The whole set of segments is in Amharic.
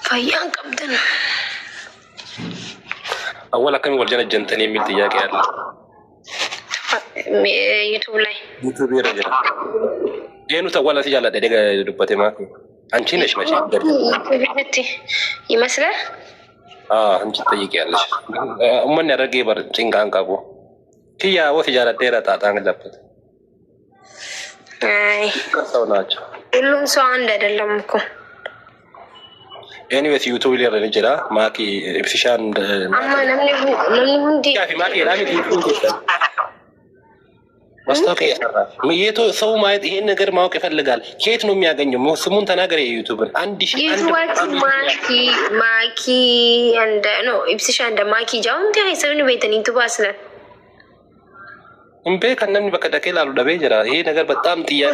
فيان قبضنا أولا كم والجنة جنتني من تياك يا يوتيوب لاي يوتيوب رجل جينو تقول تيجي على دقيقة دبتي ماكو أنتي نش ماشي يمسله أنتي تيجي على أمني رجع بر تينغان كابو كيا وتجارة تيرا تاتان دبت أي كسوناج كلهم سوان دلهمكم anyway يوتيوب اللي رجلا ماكي بسيشان أما نمني هندي كافي ماكي لا ميت مستوكي ميتو سو ما يدهين نجر ما هو كيف اللقال كيت نوم ياغنيو مو سمون تناغر يوتيوب عندي شيء ماكي عند نو إبسيش عند ماكي جاون تي هيسوي بيتني تو باسنا إمبي كنا من بكرة كيلا لو دبي جرا هي نجر بتام تيا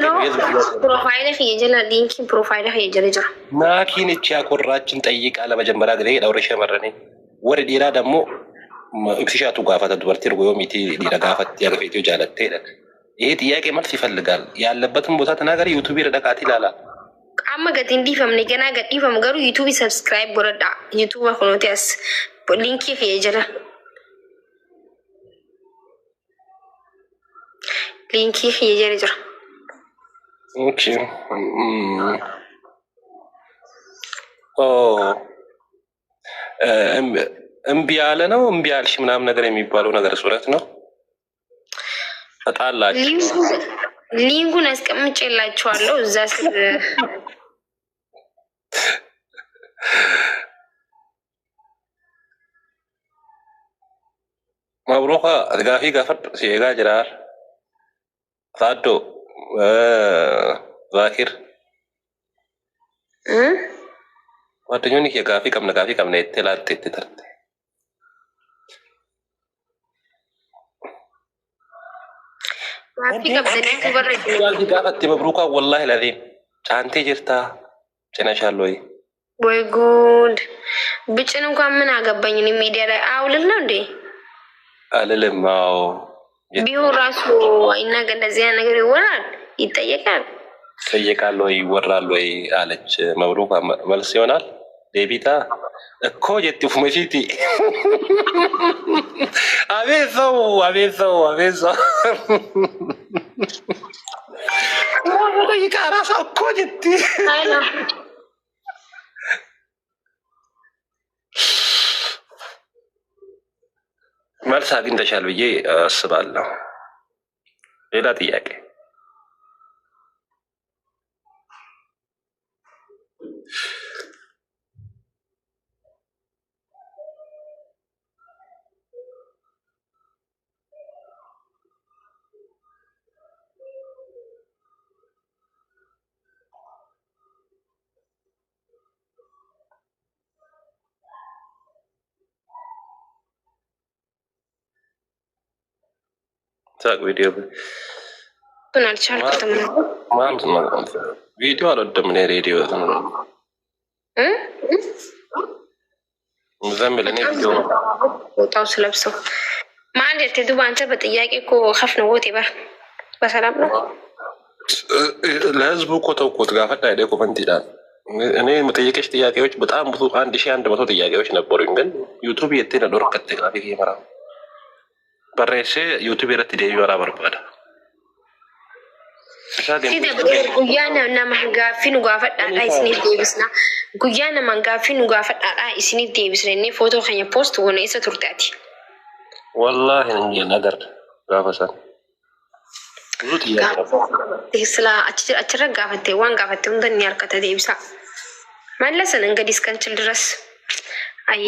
بروفايل في جلا لينك بروفايل في جلا ما كيني تشا كوراتشن تأييك على بجنبرا غري أو رشة مرني ورد إرادة مو إبسيشاتو قافة دبرتير ويوميتي ديرا قافة يا فيديو جالت تيرك إيه تياكي ما في فلقال يا لبتهم بوتات ناقري يوتيوبي ردكاتي لا أما قدين دي فمني كنا قدين فمقرو يوتيوبي سبسكرايب بردا يوتيوب خلوتيس لينكي في جلا لينكي في جلا اوكي أوه እምቢ ያለ ነው እምቢ ያልሽ ምናምን ነገር የሚባለው ነገር ሱረት ነው ተጣላችሁ ሊንኩን አስቀምጬላችኋለሁ እዛ ስር መብሩካ ጋፊ ጋፈር ሲጋ ጅራር ታዶ ዛኪር ጓደኞኒ ጋፊ ቀምነ የተላጤ ተተርተ قافت مبروكة والله العظيم أنت جرتا تناشالوي ወይ ጉድ ብጭን እንኳን ምን አገባኝ እኔ ሚዲያ ላይ አውልል ነው እንዴ አልልም አዎ ቢሆን ራሱ አይናገ እንደዚህ ነገር ይወራል ይጠየቃል ወይ ይወራል ወይ አለች መብሩካ መልስ ይሆናል ዴቢታ እኮ የጥፉ መፊቲ አቤት ይቃራ ሰው እኮ ጀቲ መልስ አግኝተሻል ብዬ አስባለሁ። ሌላ ጥያቄ ታቅ ቪዲዮ አልቻልኩትም ቪዲዮ አልወደም እኔ ሬዲዮ ዘምል እኔ ቪዲዮ ቦታው ስለብሰው ማለት ዱባ አንተ በጥያቄ እኮ ከፍ ነው ወቴ በሰላም ነው ለህዝቡ እኮ ተውኩት ጋፈዳ ሄደ ኮመንት ይላል እኔ መጠየቅሽ ጥያቄዎች በጣም ብዙ 1100 ጥያቄዎች ነበሩኝ ግን ዩቱብ የቴነ ዶር ከተጋቢ ይመራ በሬሴ ዩቱብ ረት ዴቪ ወራ በርባዳ ጉያና ማንጋፊኑ ጋፈዳዳ ኢስኒ ዴቪስና ጉያና ማንጋፊኑ ጋፈዳዳ ኢስኒ ዴቪስና እኔ ፎቶ ከኛ ፖስት ሆነ ኢሰ ቱርታቲ والله እንጂ ነገር ጋፈሰን ብዙ ጥያቄ ስላ አችረ ጋፈቴ ዋን ጋፈቴ እንደን ያርከተ ዴቪሳ መለሰን እንግዲህ እስከንችል ድረስ አይ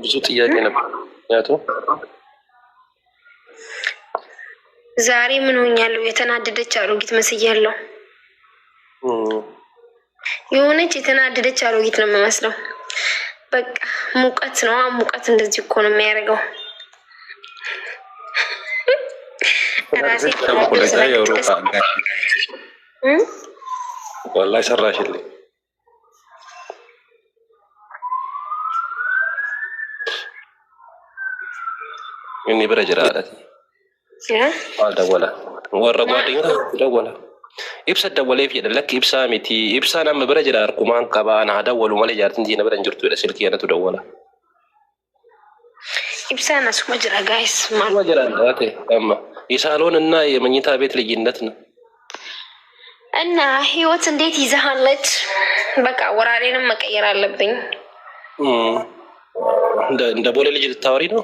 ብዙ ጥያቄ ነበር ያቶ ዛሬ ምን ሆኛለሁ የተናደደች አሮጊት መስያለሁ የሆነች የተናደደች አሮጊት ነው የምመስለው በቃ ሙቀት ነው ሙቀት እንደዚህ እኮ ነው የሚያደርገው ራሴ والله ሰራሽልኝ እኔ በረጀራ አላት ደወለ ወረ ጓደኛ ደወለ ኢብሳ ደወለ ይፍ ለክ ኢብሳ ሚቲ ኢብሳ ናም በረጀዳ አርኩማን ቀባና ደወሉ ማለ ጃርትን ዲነ በረን ጅርቱ ለስልክ ያነቱ ደወለ ኢብሳ ናስ መጅራ ጋይስ ማል መጅራ ዳቴ አማ የሳሎን እና የመኝታ ቤት ልዩነት ነው እና ህይወት እንዴት ይዛሃለች? በቃ ወራሬንም መቀየር አለብኝ። እንደ ቦሌ ልጅ ልታወሪ ነው?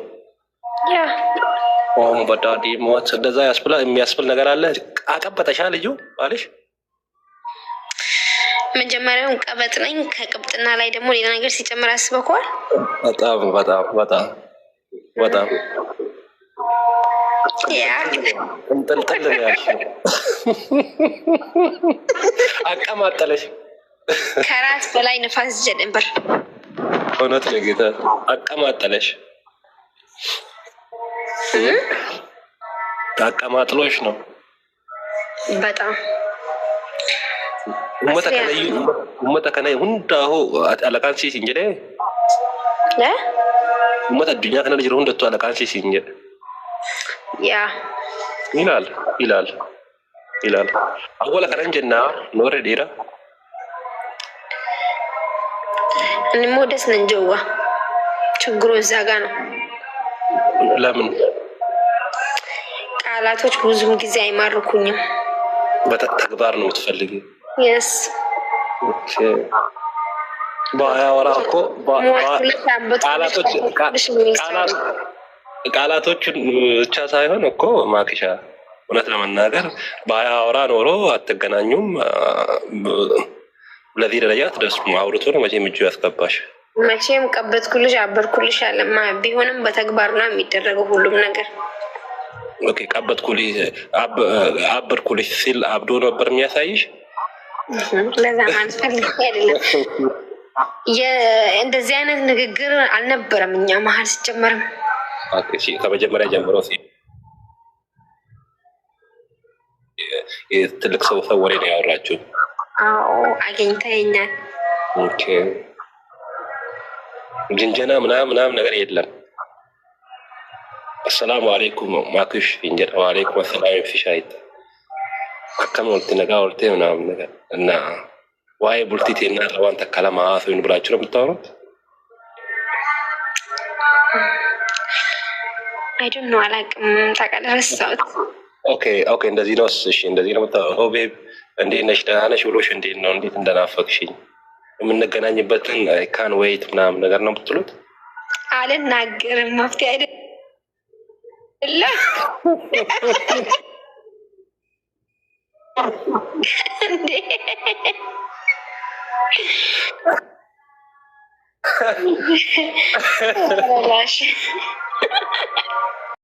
ያ በዳዲ ሞት እንደዛ የሚያስብል ነገር አለ። አቀበጠሻ ልጁ አለሽ? መጀመሪያውን ቀበጥ ነኝ። ከቅብጥና ላይ ደግሞ ሌላ ነገር ሲጨምር አስበኳል። በጣም በጣም በጣም በጣም ያ እንጥልጥል ነው ያልሽው። አቀማጠለሽ። ከራስ በላይ ነፋስ ጀንበር እውነት ነው ጌታ አቀማጠለሽ። አቀማጥሎሽ ነው በጣም ኡመተ ከነ ሁንዳሁ አለቃን ሲንጀ ለ ኡመተ ዱንያ ከነ ልጅ ሁንደቱ አለቃን ሲንጀ ያ ይላል አወለ ከረንጀና ኖረ ዲራ እኔ ሞደስ ነንጀዋ ችግሩ እዛ ጋ ነው። ለምን ቃላቶች ብዙም ጊዜ አይማርኩኝም። በተግባር ነው የምትፈልጊው? የስ ባያወራ እኮ ቃላቶችን ብቻ ሳይሆን እኮ ማክሻ እውነት ለመናገር ባያወራ ኖሮ አትገናኙም። ለዚህ ደረጃ ትደርሱ አውርቶ ነው መቼም እጁ ያስገባሽ። መቼም ቀበጥኩልሽ አበርኩልሽ አለማ ቢሆንም በተግባር ነው የሚደረገው ሁሉም ነገር። ኦኬ ቀበጥኩልሽ አበርኩልሽ ሲል አብዶ ነበር የሚያሳይሽ። ለዛ ማለት ፈልጌ አይደለም። እንደዚህ አይነት ንግግር አልነበረም እኛ መሀል ሲጀመርም። ኦኬ ከመጀመሪያ ጀምሮ ትልቅ ሰው ወሬ ነው ያወራችሁ? አዎ አገኝተኸኛል። ኦኬ ጅንጀና ምናምን ነገር የለም። አሰላሙ አለይኩም ማክሽ እንጀራ ወአለይኩም አሰላም ፊሻይት አከም ወልት ነጋ ወልቴ ምናምን ነገር እና ዋይ ቡልቲቴ እና ለዋን ተከለማ አፍን ብላችሁ ነው የምታወሩት? አይ ዶንት ኖ አላውቅም። ታውቃለህ ረሳሁት። ኦኬ እንደዚህ ነው። እሺ እንደዚህ ነው የምታወራው። ቤብ እንዴት ነሽ? ደህና ነሽ ብሎሽ እንዴት ነው እንዴት እንደናፈቅሽኝ የምንገናኝበትን ካን ዌይት ምናምን ነገር ነው የምትሉት? አልናገርም። መፍትሄ አይደለም እንዴ?